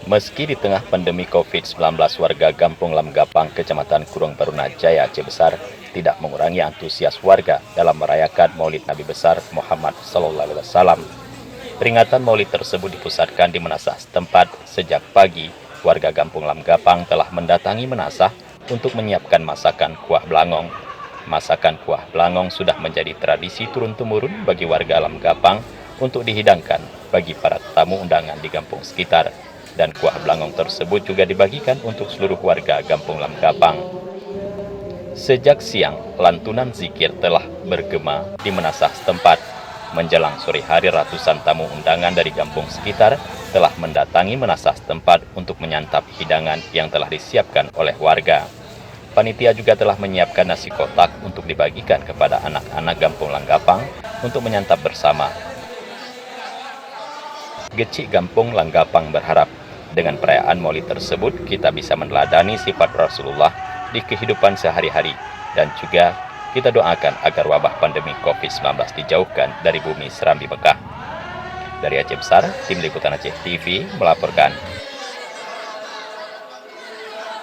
Meski di tengah pandemi COVID-19, warga Kampung Lamgapang, Kecamatan Kurung Baruna Jaya, Aceh Besar, tidak mengurangi antusias warga dalam merayakan Maulid Nabi Besar Muhammad SAW. Peringatan Maulid tersebut dipusatkan di Menasah setempat. Sejak pagi, warga Kampung Lamgapang telah mendatangi Menasah untuk menyiapkan masakan kuah belangong. Masakan kuah belangong sudah menjadi tradisi turun-temurun bagi warga Lamgapang untuk dihidangkan bagi para tamu undangan di kampung sekitar. Dan kuah belangong tersebut juga dibagikan untuk seluruh warga Kampung Lamgapang. Sejak siang, lantunan zikir telah bergema di Menasah setempat. Menjelang sore hari, ratusan tamu undangan dari kampung sekitar telah mendatangi Menasah setempat untuk menyantap hidangan yang telah disiapkan oleh warga. Panitia juga telah menyiapkan nasi kotak untuk dibagikan kepada anak-anak Kampung Lamgapang untuk menyantap bersama. Gecik Kampung Lamgapang berharap dengan perayaan Maulid tersebut kita bisa meneladani sifat Rasulullah di kehidupan sehari-hari, dan juga kita doakan agar wabah pandemi COVID-19 dijauhkan dari bumi Serambi Mekah. Dari Aceh Besar, Tim Liputan Aceh TV melaporkan.